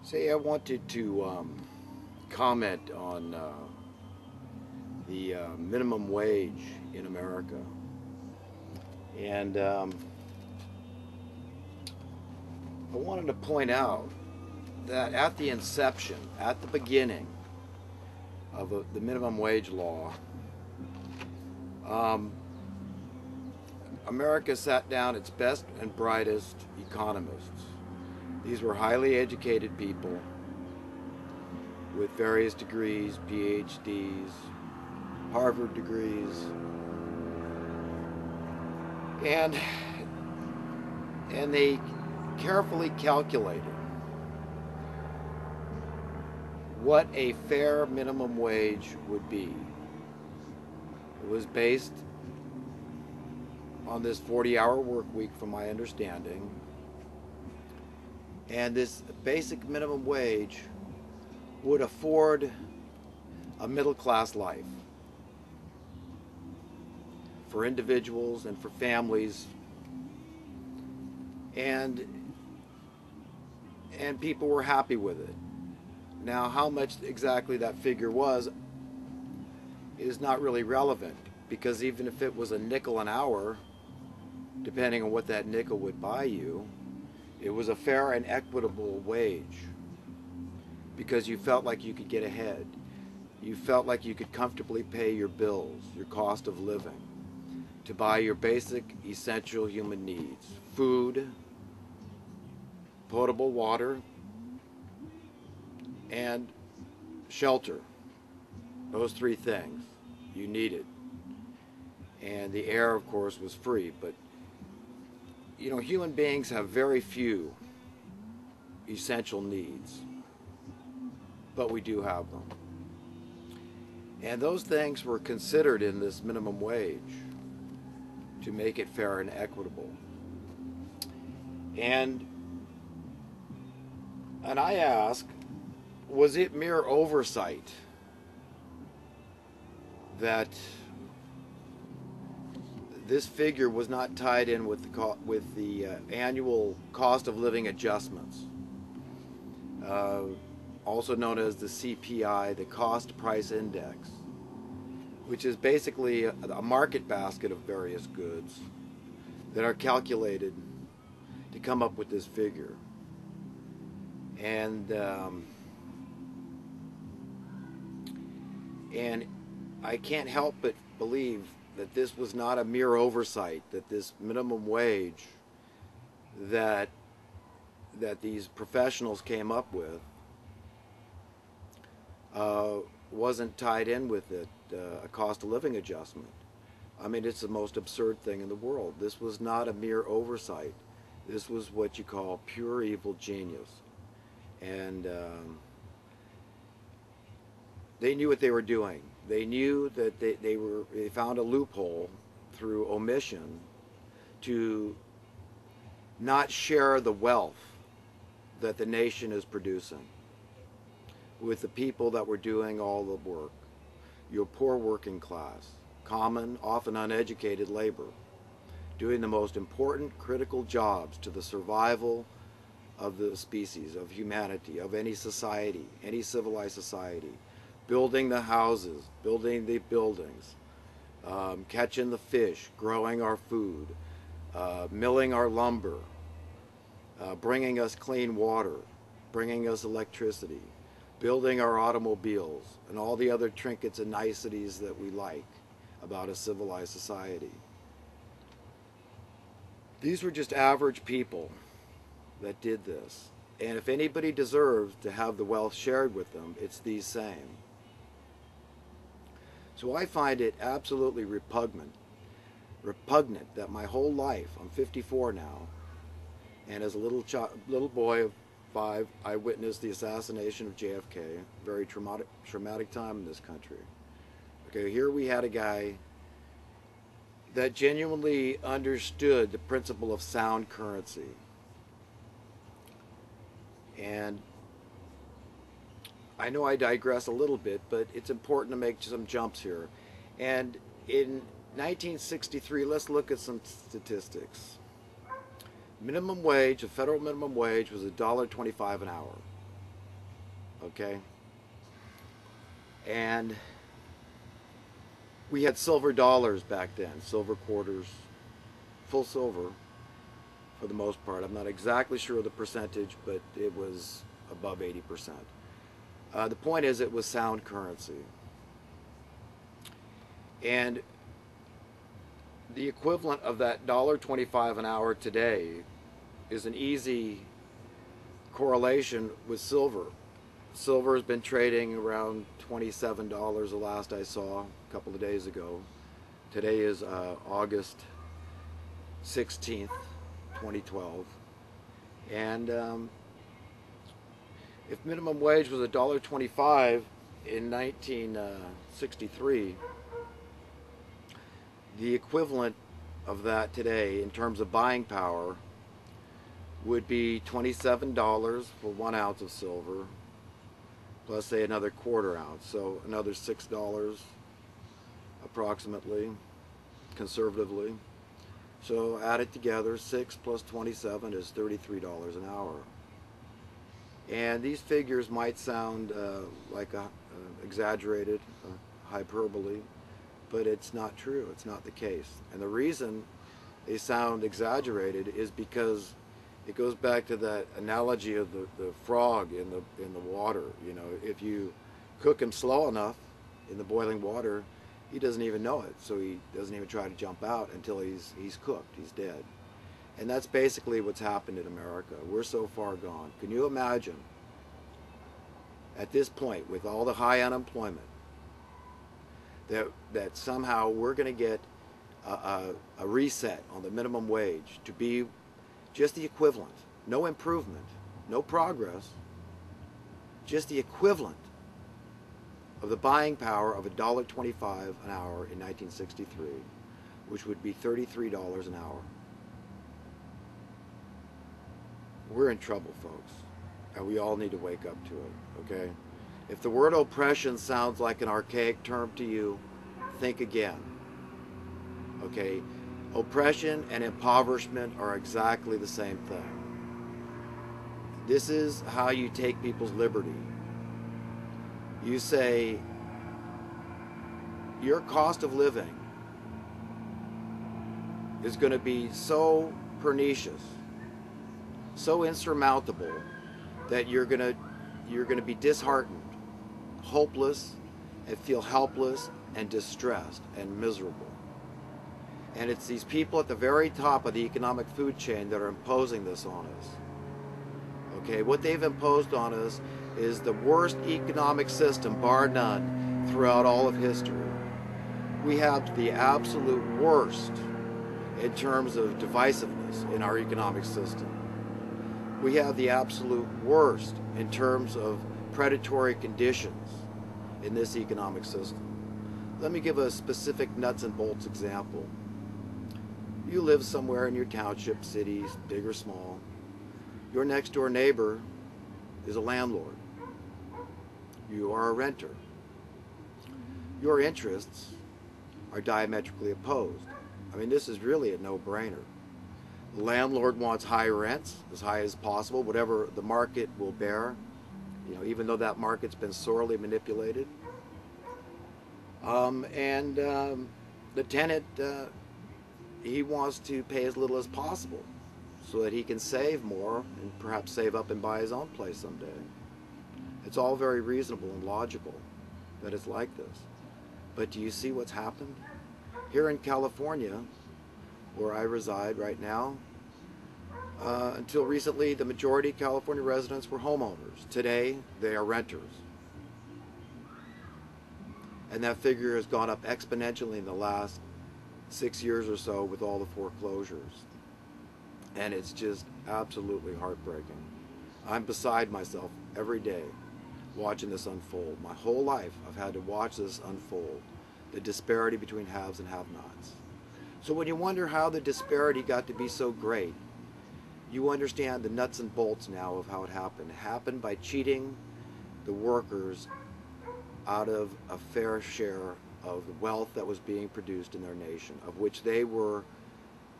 Say, I wanted to comment on the minimum wage in America. And I wanted to point out that at the inception, at the beginning of the minimum wage law, um, America sat down its best and brightest economists. These were highly educated people with various degrees, PhDs, Harvard degrees, and they carefully calculated what a fair minimum wage would be. It was based on this 40-hour work week, from my understanding, and this basic minimum wage would afford a middle-class life for individuals and for families, and people were happy with it. Now, how much exactly that figure was is not really relevant, because even if it was a nickel an hour, depending on what that nickel would buy you, it was a fair and equitable wage, because you felt like you could get ahead. You felt like you could comfortably pay your bills, your cost of living, to buy your basic essential human needs: food, potable water, and shelter. Those three things you needed. And the air, of course, was free. But you know, human beings have very few essential needs, but we do have them. And those things were considered in this minimum wage to make it fair and equitable. And I ask, was it mere oversight that this figure was not tied in with the annual cost of living adjustments, also known as the CPI, the Cost Price Index, which is basically a market basket of various goods that are calculated to come up with this figure. And I can't help but believe that this was not a mere oversight, that this minimum wage that these professionals came up with wasn't tied in with it, a cost of living adjustment. I mean, it's the most absurd thing in the world. This was not a mere oversight. This was what you call pure evil genius. And they knew what they were doing. They knew that they found a loophole through omission to not share the wealth that the nation is producing with the people that were doing all the work. Your poor working class, common, often uneducated labor, doing the most important, critical jobs to the survival of the species, of humanity, of any society, any civilized society. Building the houses, building the buildings, catching the fish, growing our food, milling our lumber, bringing us clean water, bringing us electricity, building our automobiles, and all the other trinkets and niceties that we like about a civilized society. These were just average people that did this. And if anybody deserves to have the wealth shared with them, it's these same. So I find it absolutely repugnant that my whole life, I'm 54 now, and as a little boy of 5, I witnessed the assassination of JFK, a very traumatic time in this country. Okay, here we had a guy that genuinely understood the principle of sound currency. And I know I digress a little bit, but it's important to make some jumps here. And in 1963, let's look at some statistics. Minimum wage, the federal minimum wage was $1.25 an hour. okay? And we had silver dollars back then, silver quarters, full silver for the most part. I'm not exactly sure of the percentage, but it was above 80%. The point is, it was sound currency. And the equivalent of that $1.25 an hour today is an easy correlation with silver. Silver has been trading around $27 the last I saw a couple of days ago. Today is August 16th, 2012. And if minimum wage was $1.25 in 1963, the equivalent of that today in terms of buying power would be $27 for 1 ounce of silver, plus say another quarter ounce, so another $6 approximately, conservatively. So add it together, 6 plus 27 is $33 an hour. And these figures might sound like exaggerated, hyperbole, but it's not true. It's not the case. And the reason they sound exaggerated is because it goes back to that analogy of the frog in the water. You know, if you cook him slow enough in the boiling water, he doesn't even know it. So he doesn't even try to jump out until he's cooked. He's dead. And that's basically what's happened in America. We're so far gone. Can you imagine at this point, with all the high unemployment, that somehow we're going to get a reset on the minimum wage to be just the equivalent, no improvement, no progress, just the equivalent of the buying power of $1.25 an hour in 1963, which would be $33 an hour. We're in trouble, folks, and we all need to wake up to it, okay? If the word oppression sounds like an archaic term to you, think again, okay? Oppression and impoverishment are exactly the same thing. This is how you take people's liberty. You say, your cost of living is going to be so pernicious, so insurmountable, that you're going to be disheartened, hopeless, and feel helpless and distressed and miserable. And it's these people at the very top of the economic food chain that are imposing this on us. Okay, what they've imposed on us is the worst economic system, bar none, throughout all of history. We have the absolute worst in terms of divisiveness in our economic system. We have the absolute worst in terms of predatory conditions in this economic system. Let me give a specific nuts and bolts example. You live somewhere in your township, cities, big or small. Your next door neighbor is a landlord. You are a renter. Your interests are diametrically opposed. I mean, this is really a no-brainer. The landlord wants high rents, as high as possible, whatever the market will bear, you know, even though that market's been sorely manipulated. The tenant, he wants to pay as little as possible so that he can save more and perhaps save up and buy his own place someday. It's all very reasonable and logical that it's like this. But do you see what's happened? Here in California, where I reside right now, until recently, the majority of California residents were homeowners. Today, they are renters. And that figure has gone up exponentially in the last 6 years or so with all the foreclosures. And it's just absolutely heartbreaking. I'm beside myself every day watching this unfold. My whole life I've had to watch this unfold, the disparity between haves and have-nots. So when you wonder how the disparity got to be so great, you understand the nuts and bolts now of how it happened. It happened by cheating the workers out of a fair share of the wealth that was being produced in their nation, of which they were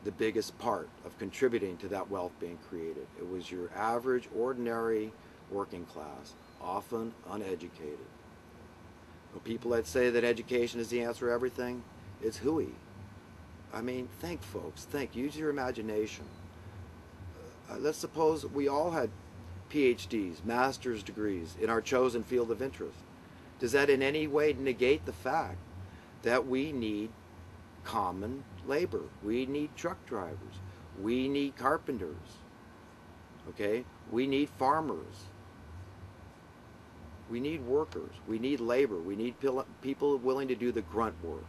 the biggest part of contributing to that wealth being created. It was your average, ordinary working class. often uneducated. The people that say that education is the answer to everything, it's hooey. I mean, think, folks, think. Use your imagination. Let's suppose we all had PhDs, master's degrees in our chosen field of interest. Does that in any way negate the fact that we need common labor? We need truck drivers. We need carpenters. Okay? We need farmers. We need workers. We need labor. We need people willing to do the grunt work.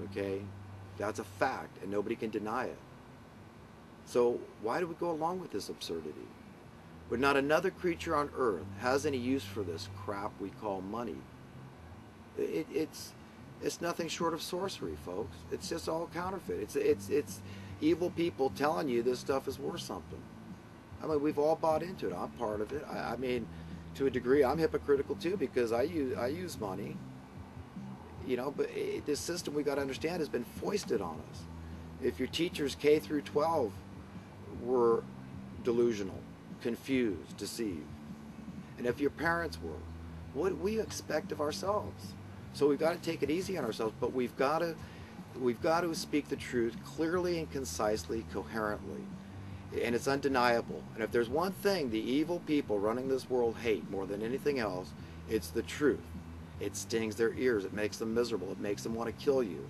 Okay? That's a fact, and nobody can deny it. So why do we go along with this absurdity? When not another creature on earth has any use for this crap we call money. It's nothing short of sorcery, folks. It's just all counterfeit. It's evil people telling you this stuff is worth something. I mean, we've all bought into it. I'm part of it. I mean, to a degree, I'm hypocritical too, because I use money. You know, but this system, we got to understand, has been foisted on us. If your teachers K through 12 were delusional, confused, deceived, and if your parents were, what do we expect of ourselves? So we've got to take it easy on ourselves, but we've got to speak the truth clearly and concisely, coherently, and it's undeniable. And if there's one thing the evil people running this world hate more than anything else, it's the truth. It stings their ears. It makes them miserable. It makes them want to kill you.